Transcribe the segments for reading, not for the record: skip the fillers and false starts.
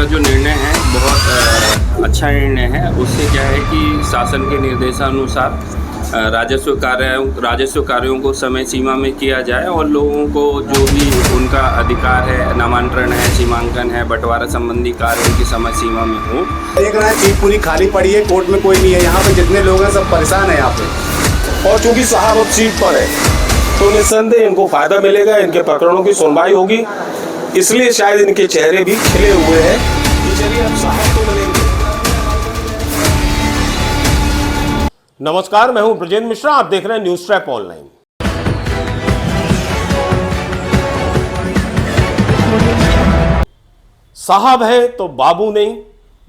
का जो निर्णय है बहुत अच्छा निर्णय है। उससे क्या है कि शासन के निर्देशानुसार राजस्व कार्यों को समय सीमा में किया जाए और लोगों को जो भी उनका अधिकार है, नामांतरण है, सीमांकन है, बंटवारा संबंधी कार्य उनकी समय सीमा में हो। देख रहे हैं सीट पूरी खाली पड़ी है, कोर्ट में कोई नहीं है। यहाँ पे जितने लोग हैं सब परेशान हैं यहाँ पे। और चूंकि साहब अब सीट पर है तो निस्संदेह इनको फायदा मिलेगा, इनके प्रकरणों की सुनवाई होगी, इसलिए शायद इनके चेहरे भी खिले हुए हैं कि चलिए अब साहब तो मिलेंगे। नमस्कार, मैं हूं ब्रजेंद्र मिश्रा, आप देख रहे हैं न्यूज ट्रैप ऑनलाइन। साहब है तो बाबू नहीं,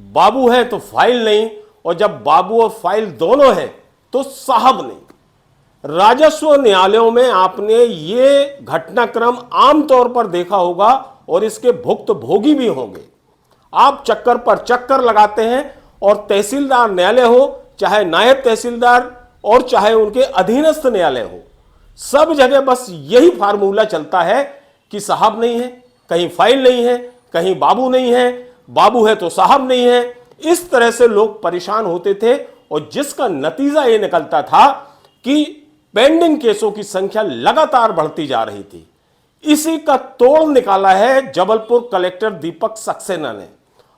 बाबू है तो फाइल नहीं, और जब बाबू और फाइल दोनों हैं तो साहब नहीं। राजस्व न्यायालयों में आपने ये घटनाक्रम आमतौर पर देखा होगा और इसके भुक्तभोगी भी होंगे। आप चक्कर पर चक्कर लगाते हैं और तहसीलदार न्यायालय हो, चाहे नायब तहसीलदार और चाहे उनके अधीनस्थ न्यायालय हो, सब जगह बस यही फार्मूला चलता है कि साहब नहीं है, कहीं फाइल नहीं है, कहीं बाबू नहीं है, बाबू है तो साहब नहीं है। इस तरह से लोग परेशान होते थे और जिसका नतीजा यह निकलता था कि पेंडिंग केसों की संख्या लगातार बढ़ती जा रही थी। इसी का तोड़ निकाला है जबलपुर कलेक्टर दीपक सक्सेना ने,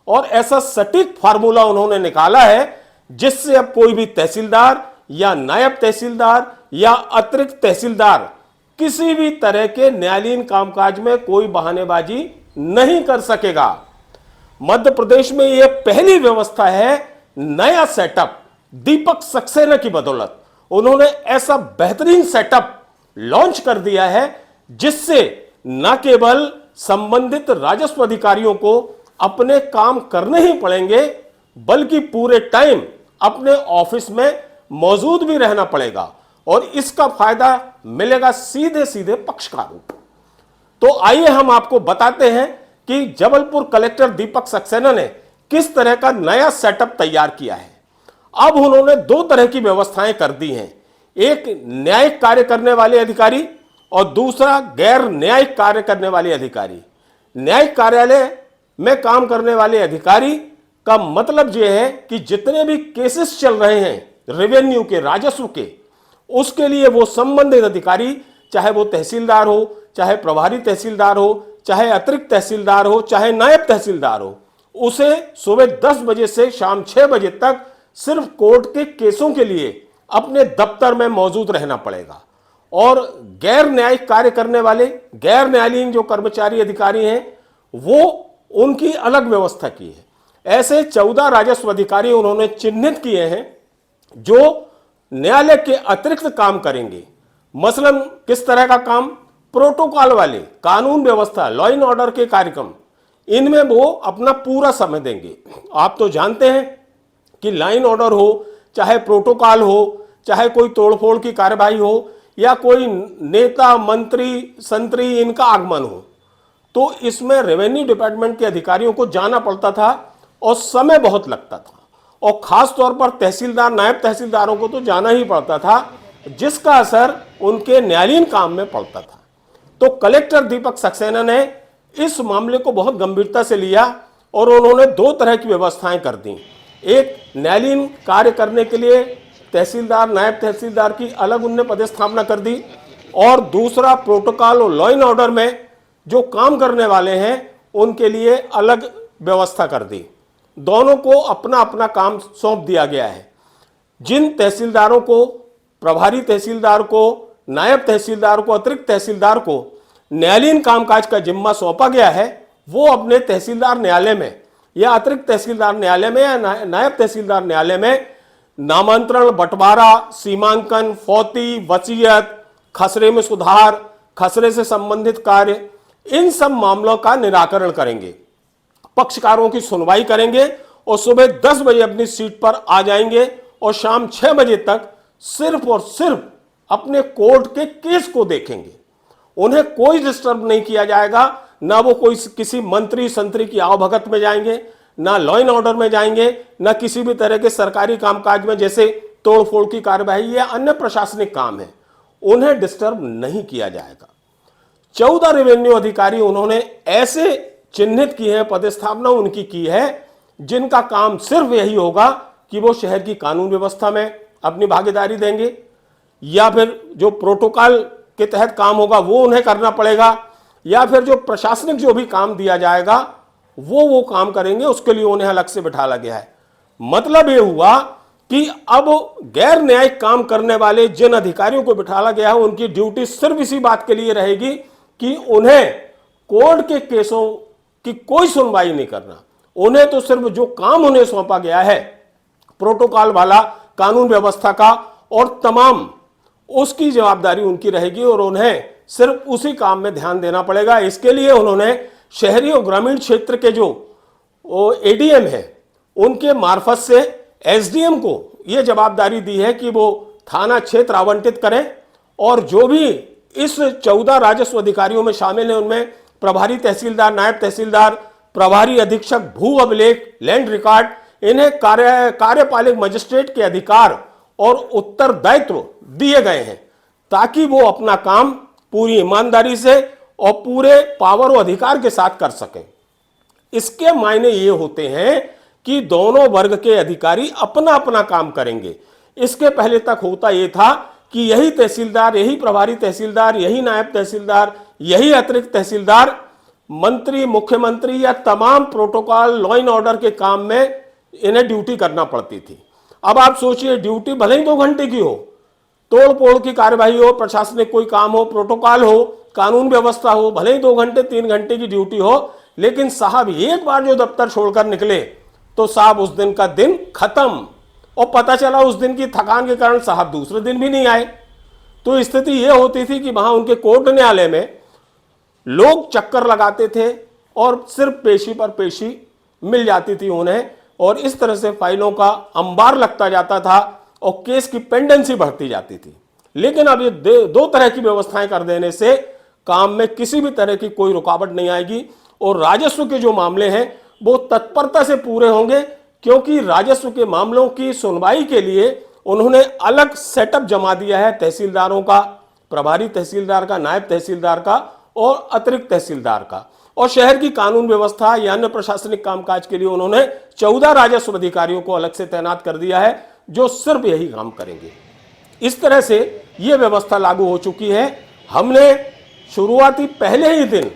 और ऐसा सटीक फार्मूला उन्होंने निकाला है जिससे अब कोई भी तहसीलदार या नायब तहसीलदार या अतिरिक्त तहसीलदार किसी भी तरह के न्यायालयीन कामकाज में कोई बहानेबाजी नहीं कर सकेगा। मध्य प्रदेश में यह पहली व्यवस्था है, नया सेटअप दीपक सक्सेना की बदौलत उन्होंने ऐसा बेहतरीन सेटअप लॉन्च कर दिया है जिससे न केवल संबंधित राजस्व अधिकारियों को अपने काम करने ही पड़ेंगे, बल्कि पूरे टाइम अपने ऑफिस में मौजूद भी रहना पड़ेगा और इसका फायदा मिलेगा सीधे सीधे पक्षकारों को। तो आइए हम आपको बताते हैं कि जबलपुर कलेक्टर दीपक सक्सेना ने किस तरह का नया सेटअप तैयार किया है। अब उन्होंने दो तरह की व्यवस्थाएं कर दी हैं, एक न्यायिक कार्य करने वाले अधिकारी और दूसरा गैर न्यायिक कार्य करने वाले अधिकारी। न्यायिक कार्यालय में काम करने वाले अधिकारी का मतलब यह है कि जितने भी केसेस चल रहे हैं रेवेन्यू के, राजस्व के, उसके लिए वो संबंधित अधिकारी, चाहे वो तहसीलदार हो, चाहे प्रभारी तहसीलदार हो, चाहे अतिरिक्त तहसीलदार हो, चाहे नायब तहसीलदार हो, उसे सुबह 10 बजे से शाम 6 बजे तक सिर्फ कोर्ट के केसों के लिए अपने दफ्तर में मौजूद रहना पड़ेगा। और गैर न्यायिक कार्य करने वाले, गैर न्यायालयीन जो कर्मचारी अधिकारी हैं, वो उनकी अलग व्यवस्था की है। ऐसे 14 राजस्व अधिकारी उन्होंने चिन्हित किए हैं जो न्यायालय के अतिरिक्त काम करेंगे। मसलन किस तरह का काम? प्रोटोकॉल वाले, कानून व्यवस्था, लॉ एंड ऑर्डर के कार्यक्रम, इनमें वो अपना पूरा समय देंगे। आप तो जानते हैं कि लाइन ऑर्डर हो, चाहे प्रोटोकॉल हो, चाहे कोई तोड़फोड़ की कार्रवाई हो या कोई नेता मंत्री संतरी इनका आगमन हो, तो इसमें रेवेन्यू डिपार्टमेंट के अधिकारियों को जाना पड़ता था और समय बहुत लगता था, और खास तौर पर तहसीलदार, नायब तहसीलदारों को तो जाना ही पड़ता था, जिसका असर उनके न्यायालयीन काम में पड़ता था। तो कलेक्टर दीपक सक्सेना ने इस मामले को बहुत गंभीरता से लिया और उन्होंने दो तरह की व्यवस्थाएं कर दी। एक, न्यायालयीन कार्य करने के लिए तहसीलदार, नायब तहसीलदार की अलग उनने पदस्थापना कर दी, और दूसरा प्रोटोकॉल और लॉ एंड ऑर्डर में जो काम करने वाले हैं उनके लिए अलग व्यवस्था कर दी। दोनों को अपना अपना काम सौंप दिया गया है। जिन तहसीलदारों को, प्रभारी तहसीलदार को, नायब तहसीलदार को, अतिरिक्त तहसीलदार को न्यायालयीन कामकाज का जिम्मा सौंपा गया है, वो अपने तहसीलदार न्यायालय में या अतिरिक्त तहसीलदार न्यायालय में या नायब तहसीलदार न्यायालय में नामांतरण, बंटवारा, सीमांकन, फौती, वसीयत, खसरे में सुधार, खसरे से संबंधित कार्य, इन सब मामलों का निराकरण करेंगे, पक्षकारों की सुनवाई करेंगे और सुबह 10 बजे अपनी सीट पर आ जाएंगे और शाम 6 बजे तक सिर्फ और सिर्फ अपने कोर्ट के केस को देखेंगे। उन्हें कोई डिस्टर्ब नहीं किया जाएगा, ना वो कोई किसी मंत्री संतरी की आवभगत में जाएंगे, ना लॉ एंड ऑर्डर में जाएंगे, ना किसी भी तरह के सरकारी कामकाज में जैसे तोड़फोड़ की कार्यवाही या अन्य प्रशासनिक काम है, उन्हें डिस्टर्ब नहीं किया जाएगा। 14 रेवेन्यू अधिकारी उन्होंने ऐसे चिन्हित की है, पदस्थापना उनकी की है, जिनका काम सिर्फ यही होगा कि वो शहर की कानून व्यवस्था में अपनी भागीदारी देंगे, या फिर जो प्रोटोकॉल के तहत काम होगा वो उन्हें करना पड़ेगा, या फिर जो प्रशासनिक जो भी काम दिया जाएगा वो काम करेंगे, उसके लिए उन्हें अलग से बिठाया गया है। मतलब ये हुआ कि अब गैर न्यायिक काम करने वाले जिन अधिकारियों को बिठाया गया है उनकी ड्यूटी सिर्फ इसी बात के लिए रहेगी कि उन्हें कोर्ट के केसों की कोई सुनवाई नहीं करना, उन्हें तो सिर्फ जो काम उन्हें सौंपा गया है प्रोटोकॉल वाला, कानून व्यवस्था का और तमाम, उसकी जवाबदारी उनकी रहेगी और उन्हें सिर्फ उसी काम में ध्यान देना पड़ेगा। इसके लिए उन्होंने शहरी और ग्रामीण क्षेत्र के जो एडीएम है उनके मार्फत से एसडीएम को यह जवाबदारी दी है कि वो थाना क्षेत्र आवंटित करें और जो भी इस 14 राजस्व अधिकारियों में शामिल हैं उनमें प्रभारी तहसीलदार, नायब तहसीलदार, प्रभारी अधीक्षक भू अभिलेख, लैंड रिकॉर्ड, इन्हें कार्यपालिक मजिस्ट्रेट के अधिकार और उत्तरदायित्व दिए गए हैं ताकि वो अपना काम पूरी ईमानदारी से और पूरे पावर और अधिकार के साथ कर सकें। इसके मायने ये होते हैं कि दोनों वर्ग के अधिकारी अपना अपना काम करेंगे। इसके पहले तक होता यह था कि यही तहसीलदार, यही प्रभारी तहसीलदार, यही नायब तहसीलदार, यही अतिरिक्त तहसीलदार मंत्री, मुख्यमंत्री या तमाम प्रोटोकॉल, लॉ एंड ऑर्डर के काम में इन्हें ड्यूटी करना पड़ती थी। अब आप सोचिए, ड्यूटी भले ही 2 घंटे की हो, तोड़ फोड़ की कार्यवाही हो, प्रशासनिक कोई काम हो, प्रोटोकॉल हो, कानून व्यवस्था हो, भले ही 2 घंटे 3 घंटे की ड्यूटी हो, लेकिन साहब एक बार जो दफ्तर छोड़कर निकले तो साहब उस दिन का दिन खत्म, और पता चला उस दिन की थकान के कारण साहब दूसरे दिन भी नहीं आए। तो स्थिति यह होती थी कि वहां उनके कोर्ट न्यायालय में लोग चक्कर लगाते थे और सिर्फ पेशी पर पेशी मिल जाती थी उन्हें, और इस तरह से फाइलों का अंबार लगता जाता था और केस की पेंडेंसी बढ़ती जाती थी। लेकिन अब ये 2 तरह की व्यवस्थाएं कर देने से काम में किसी भी तरह की कोई रुकावट नहीं आएगी और राजस्व के जो मामले हैं वो तत्परता से पूरे होंगे, क्योंकि राजस्व के मामलों की सुनवाई के लिए उन्होंने अलग सेटअप जमा दिया है तहसीलदारों का, प्रभारी तहसीलदार का, नायब तहसीलदार का और अतिरिक्त तहसीलदार का, और शहर की कानून व्यवस्था या अन्य प्रशासनिक कामकाज के लिए उन्होंने 14 राजस्व अधिकारियों को अलग से तैनात कर दिया है जो सिर्फ यही काम करेंगे। इस तरह से यह व्यवस्था लागू हो चुकी है। हमने शुरुआती पहले ही दिन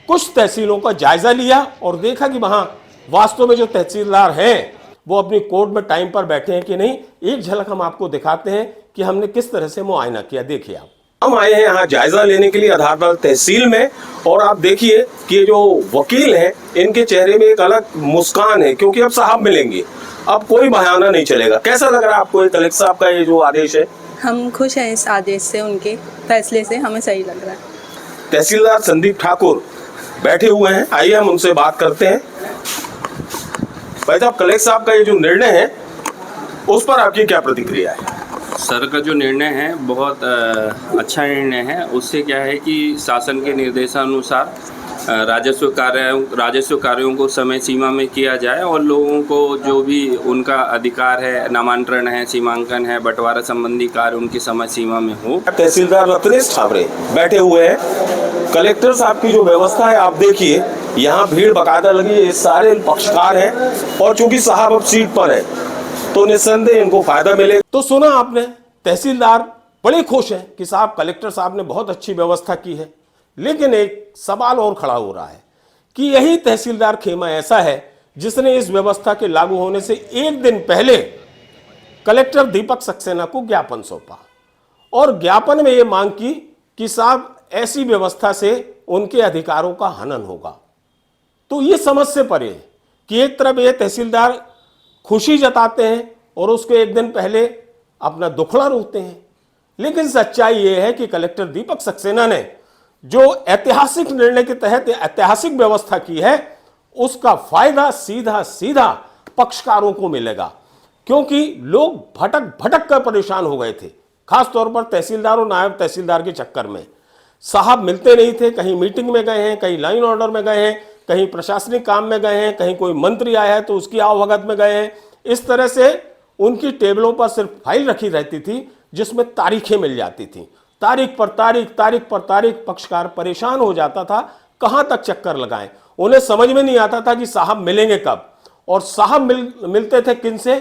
कुछ तहसीलों का जायजा लिया और देखा कि वहां वास्तव में जो तहसीलदार हैं वो अपनी कोर्ट में टाइम पर बैठे हैं कि नहीं। एक झलक हम आपको दिखाते हैं कि हमने किस तरह से मुआयना किया, देखिए आप। हम आए हैं यहाँ जायजा लेने के लिए आधारताल तहसील में, और आप देखिए कि जो वकील हैं इनके चेहरे में एक अलग मुस्कान है, क्योंकि अब साहब मिलेंगे, अब कोई बहाना नहीं चलेगा। कैसा लग रहा है आपको कलेक्टर साहब का ये जो आदेश है? हम खुश हैं इस आदेश से, उनके फैसले से हमें सही लग रहा है। तहसीलदार संदीप ठाकुर बैठे हुए हैं, आइए हम उनसे बात करते हैं। भाई साहब, कलेक्टर साहब का ये जो निर्णय है उस पर आपकी क्या प्रतिक्रिया है? सर का जो निर्णय है बहुत अच्छा निर्णय है। उससे क्या है कि शासन के निर्देशानुसार राजस्व कार्यों को समय सीमा में किया जाए और लोगों को जो भी उनका अधिकार है, नामांतरण है, सीमांकन है, बंटवारा संबंधी कार्य उनकी समय सीमा में हो। तहसीलदार रत्नेश ठाकरे बैठे हुए हैं। कलेक्टर साहब की जो व्यवस्था है आप देखिए, यहाँ भीड़ बकायदा लगी है, सारे पक्षकार हैं, और चूंकि साहब अब सीट पर है तो निस्संदेह इनको फायदा मिलेगा। तो सुना आपने, तहसीलदार बड़े खुश हैं कि साहब कलेक्टर साहब ने बहुत अच्छी व्यवस्था की है। लेकिन एक सवाल और खड़ा हो रहा है कि यही तहसीलदार खेमा ऐसा है जिसने इस व्यवस्था के लागू होने से एक दिन पहले कलेक्टर दीपक सक्सेना को ज्ञापन सौंपा और ज्ञापन में यह मांग की कि साहब ऐसी व्यवस्था से उनके अधिकारों का हनन होगा। तो ये समझ से परे कि एक तरफ ये तहसीलदार खुशी जताते हैं और उसके एक दिन पहले अपना दुखड़ा रोते हैं, लेकिन सच्चाई ये है कि कलेक्टर दीपक सक्सेना ने जो ऐतिहासिक निर्णय के तहत ऐतिहासिक व्यवस्था की है उसका फायदा सीधा सीधा पक्षकारों को मिलेगा, क्योंकि लोग भटक भटक कर परेशान हो गए थे, खासतौर पर तहसीलदार और नायब तहसीलदार के चक्कर में। साहब मिलते नहीं थे, कहीं मीटिंग में गए हैं, कहीं लाइन ऑर्डर में गए हैं, कहीं प्रशासनिक काम में गए हैं, कहीं कोई मंत्री आया है तो उसकी आवभगत में गए हैं। इस तरह से उनकी टेबलों पर सिर्फ फाइल रखी रहती थी जिसमें तारीखें मिल जाती थी, तारीख पर तारीख, तारीख पर तारीख। पक्षकार परेशान हो जाता था, कहां तक चक्कर लगाएं। उन्हें समझ में नहीं आता था कि साहब मिलेंगे कब, और साहब मिलते थे किनसे?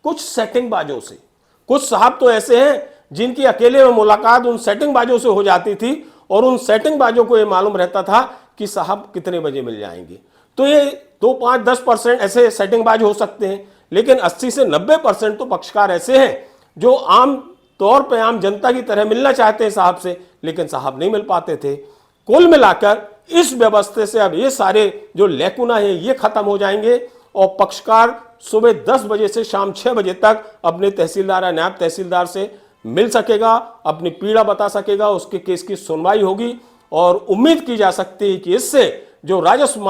कुछ सेटिंग बाजों से। कुछ साहब तो ऐसे हैं जिनकी अकेले में मुलाकात उन सेटिंग बाजों से हो जाती थी, और उन सेटिंग बाजों को यह मालूम रहता था कि साहब कितने बजे मिल जाएंगे। तो ये 2, 5, 10% ऐसे सेटिंग बाज हो सकते हैं, लेकिन 80 से 90% तो पक्षकार ऐसे हैं जो आम तौर पे आम जनता की तरह मिलना चाहते हैं साहब से, लेकिन साहब नहीं मिल पाते थे। कुल मिलाकर इस व्यवस्था से अब ये सारे जो लैकुना है ये खत्म हो जाएंगे, और पक्षकार सुबह 10 बजे से शाम 6 बजे तक अपने तहसीलदार या नायब तहसीलदार से मिल सकेगा, अपनी पीड़ा बता सकेगा, उसके केस की सुनवाई होगी, और उम्मीद की जा सकती है कि इससे जो राजस्व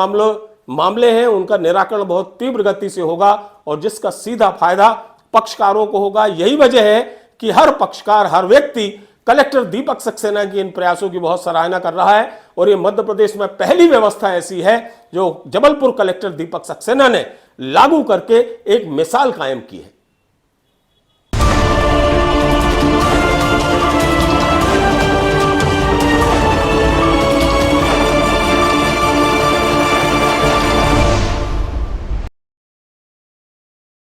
मामले हैं उनका निराकरण बहुत तीव्र गति से होगा, और जिसका सीधा फायदा पक्षकारों को होगा। यही वजह है कि हर पक्षकार, हर व्यक्ति कलेक्टर दीपक सक्सेना की इन प्रयासों की बहुत सराहना कर रहा है, और ये मध्य प्रदेश में पहली व्यवस्था ऐसी है जो जबलपुर कलेक्टर दीपक सक्सेना ने लागू करके एक मिसाल कायम की है।